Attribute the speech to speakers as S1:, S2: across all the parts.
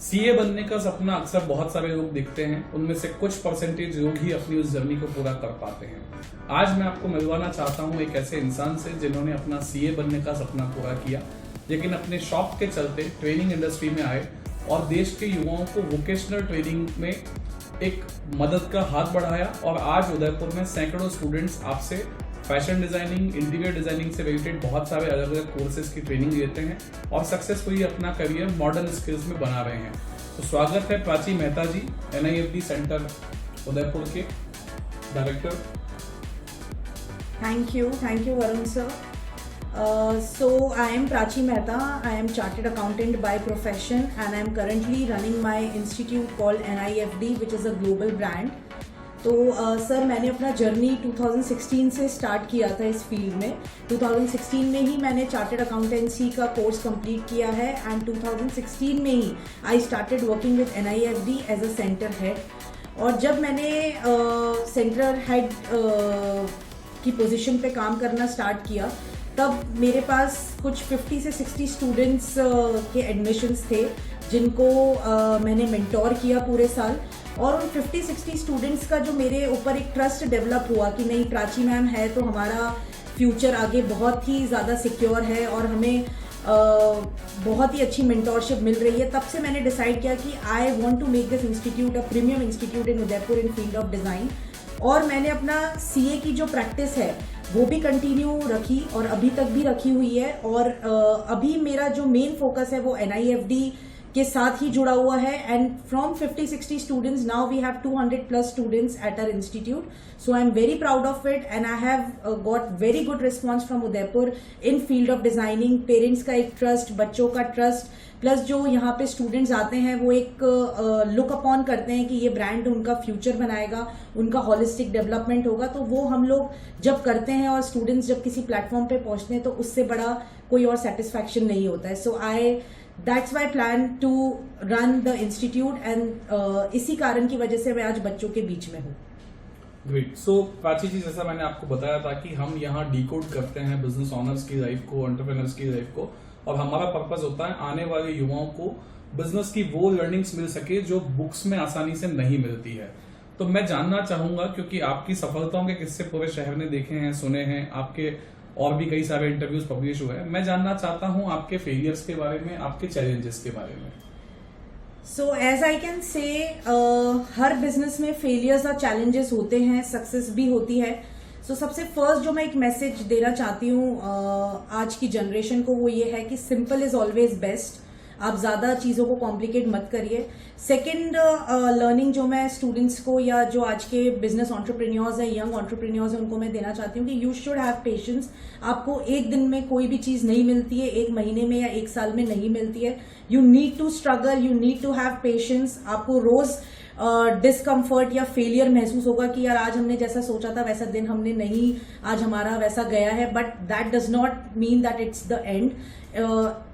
S1: CA बनने का सपना अक्सर बहुत सारे लोग देखते हैं, उनमें से कुछ परसेंटेज लोग ही अपनी उस जर्नी को पूरा कर पाते हैं। आज मैं आपको मिलवाना चाहता हूं एक ऐसे इंसान से जिन्होंने अपना सीए बनने का सपना पूरा किया, लेकिन अपने शौक के चलते ट्रेनिंग इंडस्ट्री में आए और देश के युवाओं को वोकेशनल ट्रेनिंग में एक मदद का हाथ बढ़ाया और आज उदयपुर में सैकड़ों स्टूडेंट्स आपसे फैशन डिजाइनिंग, इंटीरियर डिजाइनिंग से रिलेटेड बहुत सारे अलग अलग कोर्सेज की ट्रेनिंग लेते हैं और सक्सेसफुली अपना करियर मॉडर्न स्किल्स में बना रहे हैं। तो स्वागत है प्राची मेहता जी, NIFD सेंटर उदयपुर के director.
S2: Thank you Varun sir. So I am Prachi Mehta. I am chartered accountant by profession and I am currently running my institute called NIFD, which is a global brand. तो sir मैंने अपना journey 2016 से start किया था इस field में। 2016 में ही मैंने चार्टर्ड अकाउंटेंसी का कोर्स कंप्लीट किया है एंड 2016 में ही I started working with NIFD as a centre head. और जब मैंने सेंटर हेड की पोजीशन पे काम करना स्टार्ट किया तब मेरे पास कुछ 50 से 60 स्टूडेंट्स के एडमिशन्स थे जिनको मैंने मेंटोर किया पूरे साल। और उन 50-60 स्टूडेंट्स का जो मेरे ऊपर एक ट्रस्ट डेवलप हुआ कि नहीं, प्राची मैम है तो हमारा फ्यूचर आगे बहुत ही ज़्यादा सिक्योर है और हमें बहुत ही अच्छी मेंटोरशिप मिल रही है, तब से मैंने डिसाइड किया कि I want to make this institute a premium institute in Udaipur in field of design. और मैंने अपना CA की जो प्रैक्टिस है वो भी कंटिन्यू रखी और अभी तक भी रखी हुई है। और अभी मेरा जो मेन फोकस है वो NIFD के साथ ही जुड़ा हुआ है and from 50-60 students now we have 200+ students at our institute. So I am very proud of it and I have got very good response from Udaipur in field of designing. Parents का एक trust, बच्चों का trust, plus जो यहाँ पे students आते हैं वो एक लुक अपॉन करते हैं कि ये ब्रांड उनका फ्यूचर बनाएगा, उनका होलिस्टिक डेवलपमेंट होगा। तो वो हम लोग जब करते हैं और स्टूडेंट्स जब किसी प्लेटफॉर्म पे पहुंचते हैं तो उससे बड़ा कोई और सेटिस्फैक्शन नहीं होता है। सो That's why I plan to run the institute and इसी कारण की वजह से मैं आज बच्चों के बीच में हूँ।
S1: ग्रेट। सो प्राची जी, जैसा मैंने आपको बताया था कि हम यहाँ डिकोड करते हैं बिजनेस ऑनर्स की लाइफ को, एंटरप्रेन्योर्स की लाइफ को, और हमारा पर्पस होता है आने वाले युवाओं को बिजनेस की वो लर्निंग्स मिल सके जो बुक्स में आसानी से नहीं मिलती है। तो मैं जानना चाहूंगा, क्योंकि आपकी सफलताओं के किस्से पूरे शहर ने देखे हैं, सुने हैं, आपके और भी कई सारे इंटरव्यूज पब्लिश हुए हैं, मैं जानना चाहता हूं आपके फेलियर्स के बारे में, आपके चैलेंजेस के बारे में।
S2: So as I can say हर बिजनेस में फेलियर्स और चैलेंजेस होते हैं, सक्सेस भी होती है। सो सबसे फर्स्ट जो मैं एक मैसेज देना चाहती हूँ आज की जनरेशन को वो ये है कि सिंपल इज ऑलवेज बेस्ट। आप ज़्यादा चीज़ों को कॉम्प्लिकेट मत करिए। सेकेंड लर्निंग जो मैं स्टूडेंट्स को या जो आज के बिजनेस एंटरप्रेन्योर्स हैं, यंग एंटरप्रेन्योर्स हैं, उनको मैं देना चाहती हूँ कि यू शुड हैव पेशेंस। आपको एक दिन में कोई भी चीज़ नहीं मिलती है, एक महीने में या एक साल में नहीं मिलती है। You need to struggle, you need to have patience. आपको रोज डिस्कम्फर्ट या फेलियर महसूस होगा कि यार आज हमने जैसा सोचा था वैसा दिन हमने नहीं, आज हमारा वैसा गया है, but that does not mean that it's the end.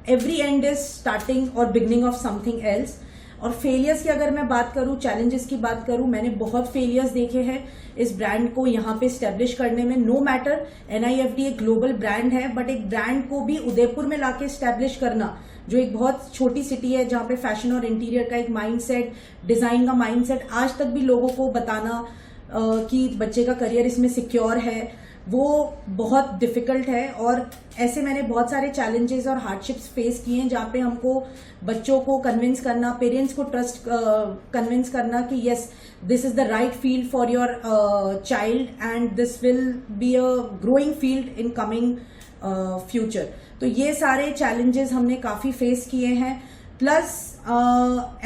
S2: Every and is starting और बिगनिंग ऑफ समथिंग एल्स। और फेलियर्स की अगर मैं बात करूं, चैलेंजेस की बात करूं, मैंने बहुत फेलियर्स देखे हैं इस ब्रांड को यहाँ पे स्टैब्लिश करने में। नो मैटर NIFD एक ग्लोबल ब्रांड है, बट एक ब्रांड को भी उदयपुर में लाके स्टैब्लिश करना, जो एक बहुत छोटी सिटी है जहाँ पे फैशन और इंटीरियर का एक माइंडसेट, डिजाइन का माइंडसेट आज तक भी लोगों को बताना कि बच्चे का करियर इसमें सिक्योर है, वो बहुत डिफिकल्ट है। और ऐसे मैंने बहुत सारे चैलेंजेस और हार्डशिप्स फेस किए हैं जहाँ पे हमको बच्चों को कन्विंस करना, पेरेंट्स को ट्रस्ट कन्विंस करना कि yes this is the right field for your child and this will be a growing field in coming future. तो ये सारे चैलेंजेस हमने काफी फेस किए हैं। Plus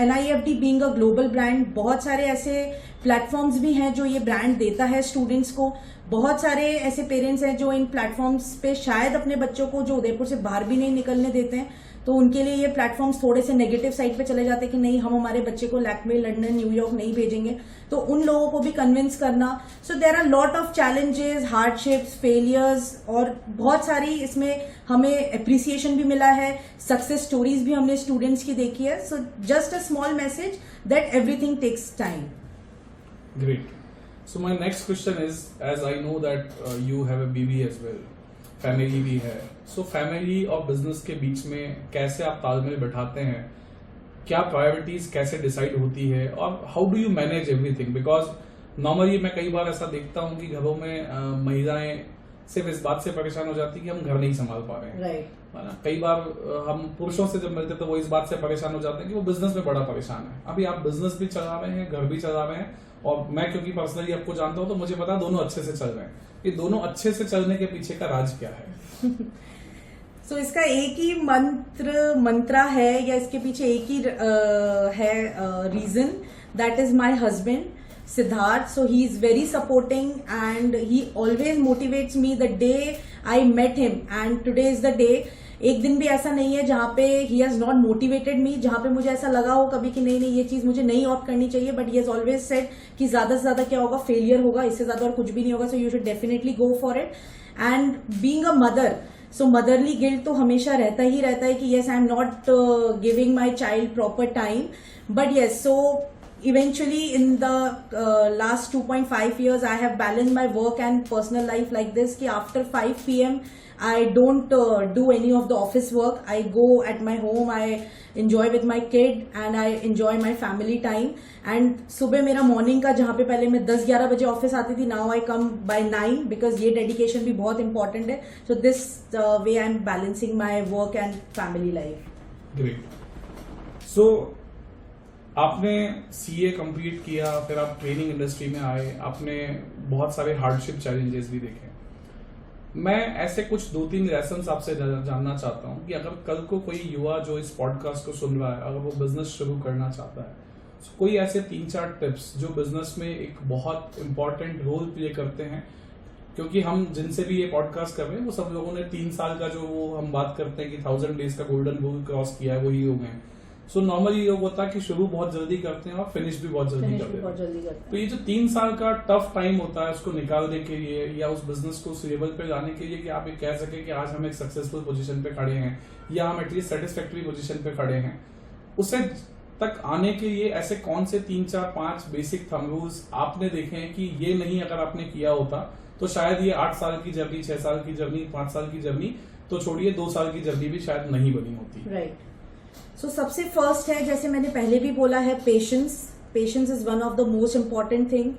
S2: NIFD being a global brand, बहुत सारे ऐसे प्लेटफॉर्म्स भी हैं जो ये ब्रांड देता है स्टूडेंट्स को। बहुत सारे ऐसे पेरेंट्स हैं जो इन प्लेटफॉर्म्स पे शायद अपने बच्चों को जो उदयपुर से बाहर भी नहीं निकलने देते हैं, तो उनके लिए ये प्लेटफॉर्म्स थोड़े से नेगेटिव साइड पे चले जाते हैं कि नहीं, हम हमारे बच्चे को लैक्मे, लंदन, न्यूयॉर्क नहीं भेजेंगे। तो उन लोगों को भी कन्विंस करना। So there are lot of challenges, hardships, failures, और बहुत सारी इसमें हमें अप्रिसिएशन भी मिला है, सक्सेस स्टोरीज भी हमने स्टूडेंट्स की देखी है। So just a small message that everything takes time.
S1: Great. So my next question is, as I know that you have a baby as well, family भी है, so family और business के बीच में कैसे आप तालमेल बैठाते हैं क्या प्रायोरिटीज कैसे डिसाइड होती है, और how do you manage everything? Because normally मैं कई बार ऐसा देखता हूँ कि घरों में महिलाएं सिर्फ इस बात से परेशान हो जाती कि हम घर नहीं संभाल पा रहे हैं,
S2: राइट।
S1: है ना। कई बार हम पुरुषों से जब मिलते तो वो इस बात से परेशान हो जाते हैं कि वो बिजनेस में बड़ा परेशान है। अभी आप बिजनेस भी चला रहे हैं, घर भी चला रहे हैं, और मैं क्योंकि पर्सनली आपको जानता हूं तो मुझे पता दोनों अच्छे से चल रहे हैं। ये दोनों अच्छे से चलने के पीछे का राज क्या है?
S2: सो इसका एक ही मंत्रा है, या इसके पीछे एक ही है reason, that is my husband Siddharth. So he is very supporting and he always motivates me the day I met him, and today is the day. एक दिन भी ऐसा नहीं है जहाँ पे he has not motivated me, जहाँ पे मुझे ऐसा लगा हो कभी कि नहीं नहीं ये चीज मुझे नहीं ऑप्ट करनी चाहिए, but he has always said कि ज्यादा से ज्यादा क्या होगा, फेलियर होगा, इससे ज्यादा और कुछ भी नहीं होगा, so you should definitely go for it. And being a mother, so motherly guilt तो हमेशा रहता है कि yes I am not giving my child proper time, but yes, so eventually in the last 2.5 years I have balanced my work and personal life like this कि after 5 p.m. I don't do any of the office work. I go at my home, I enjoy with my kid and I enjoy my family time. And सुबह मेरा morning का, जहाँ पे पहले मैं 10-11 बजे office आती थी, now I come by 9 because ये डेडिकेशन भी बहुत इंपॉर्टेंट है. So this way I am balancing my work and family life.
S1: Great. So आपने सीए कंप्लीट किया, फिर आप ट्रेनिंग इंडस्ट्री में आए, आपने बहुत सारे हार्डशिप चैलेंजेस भी देखे। मैं ऐसे कुछ 2-3 लेसन्स आपसे जानना चाहता हूं कि अगर कल को कोई युवा जो इस पॉडकास्ट को सुन रहा है, अगर वो बिजनेस शुरू करना चाहता है, तो कोई ऐसे 3-4 टिप्स जो बिजनेस में एक बहुत इंपॉर्टेंट रोल प्ले करते हैं, क्योंकि हम जिनसे भी ये पॉडकास्ट कर रहे हैं वो सब लोगों ने 3 साल का जो वो हम बात करते हैं कि 1000 डेज का गोल्डन रूल क्रॉस किया है, वही लोग हैं। सो नॉर्मली ये होता है कि शुरू बहुत जल्दी करते हैं और फिनिश भी बहुत जल्दी करते हैं। तो ये जो 3 साल का टफ टाइम होता है उसको निकालने के लिए, या उस बिजनेस को उस लेवल पे लाने के लिए कि आप ये कह सके कि आज हम एक सक्सेसफुल पोजीशन पे खड़े हैं या हम एटलीस्ट सेटिस्फैक्टरी पोजीशन पे खड़े हैं, उसे तक आने के लिए ऐसे कौन से 3-4-5 बेसिक थंब रूल्स आपने देखे हैं कि ये नहीं अगर आपने किया होता तो शायद ये 8 साल की जर्नी, 6 साल की जर्नी, 5 साल की जर्नी तो छोड़िए 2 साल की जर्नी भी शायद नहीं बनी होती।
S2: राइट। सो सबसे फर्स्ट है, जैसे मैंने पहले भी बोला है, patience is one of the most important thing.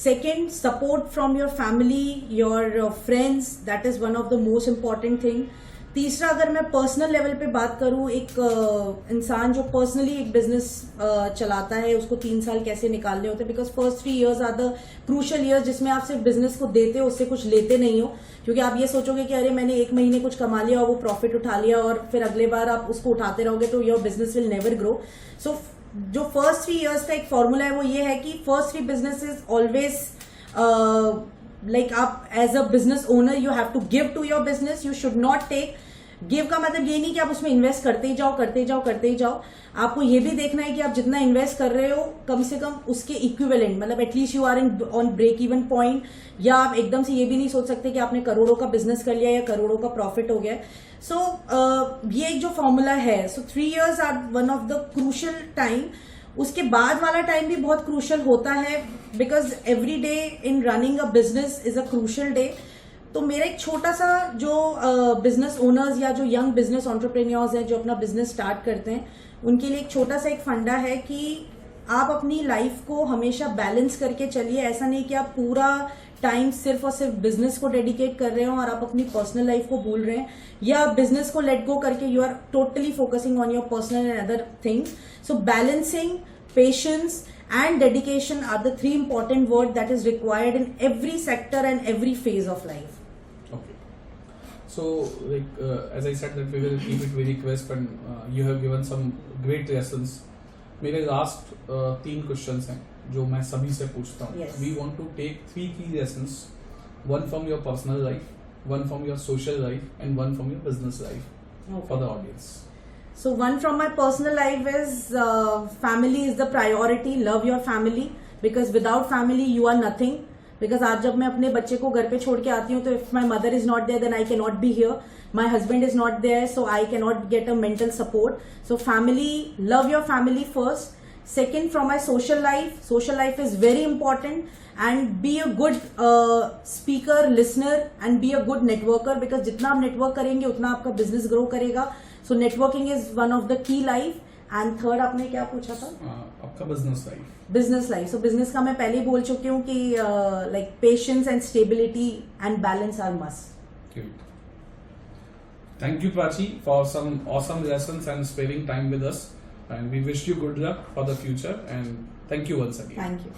S2: Second, support from your family, your friends, that is one of the most important thing. तीसरा, अगर मैं पर्सनल लेवल पे बात करूं, एक इंसान जो पर्सनली एक बिजनेस चलाता है उसको 3 साल कैसे निकालने होते हैं, because first 3 years are the crucial years जिसमें आप सिर्फ बिजनेस को देते हो, उससे कुछ लेते नहीं हो, क्योंकि आप ये सोचोगे कि अरे मैंने 1 महीने कुछ कमा लिया और वो प्रॉफिट उठा लिया और फिर अगले बार आप उसको उठाते रहोगे तो your business will never grow. So जो फर्स्ट 3 years का एक फॉर्मूला है वो ये है कि फर्स्ट 3 businesses ऑलवेज like आप as a business owner you have to give to your business, you should not take. Give का मतलब ये नहीं कि आप उसमें इन्वेस्ट करते ही जाओ। आपको ये भी देखना है कि आप जितना इन्वेस्ट कर रहे हो कम से कम उसके इक्विवेलेंट, मतलब at least you are in on break even point, या आप एकदम से ये भी नहीं सोच सकते कि आपने करोड़ों का बिजनेस कर लिया या करोड़ों का प्रॉफिट हो गया। सो ये एक जो फॉर्मूला है। सो 3 years are one of the crucial time. उसके बाद वाला टाइम भी बहुत क्रूशल होता है, because every day in running a business is a crucial day. तो मेरा एक छोटा सा जो बिजनेस ओनर्स या जो यंग बिजनेस एंटरप्रेन्योर्स हैं जो अपना बिजनेस स्टार्ट करते हैं, उनके लिए एक छोटा सा एक फंडा है कि आप अपनी लाइफ को हमेशा बैलेंस करके चलिए। ऐसा नहीं कि आप पूरा टाइम सिर्फ और सिर्फ बिजनेस को डेडिकेट कर रहे हो और आप अपनी पर्सनल लाइफ को भूल रहे हैं, या बिजनेस को लेट गो करके you are totally focusing on your personal and other things. So balancing, patience and dedication are the 3 important words that is required in every sector and every phase of life.
S1: Okay. So, like as I said that we will keep it very crisp, and you have given some great lessons. मेरे last 3 questions हैं जो मैं सभी से पूछता हूँ.
S2: Yes.
S1: We want to take 3 key lessons, one from your personal life, one from your social life, and one from your business life. Okay. For the audience.
S2: So one from my personal life is family is the priority. Love your family because without family you are nothing. Because आज जब मैं अपने बच्चे को घर पे छोड़ के आती हूँ तो if my mother is not there then I cannot be here. My husband is not there so I cannot get a mental support. So family, love your family first. Second, from my social life. Social life is very important and be a good speaker, listener and be a good networker because जितना आप network करेंगे उतना आपका business grow करेगा. So networking is one of the key life. And third आपने क्या पूछा था?
S1: आपका business life.
S2: Business life. So business का मैं पहले ही बोल चुकी हूँ कि like patience and stability and balance are must.
S1: Thank you, Prachi, for some awesome lessons and sparing time with us. And we wish you good luck for the future. And thank you once again.
S2: Thank you.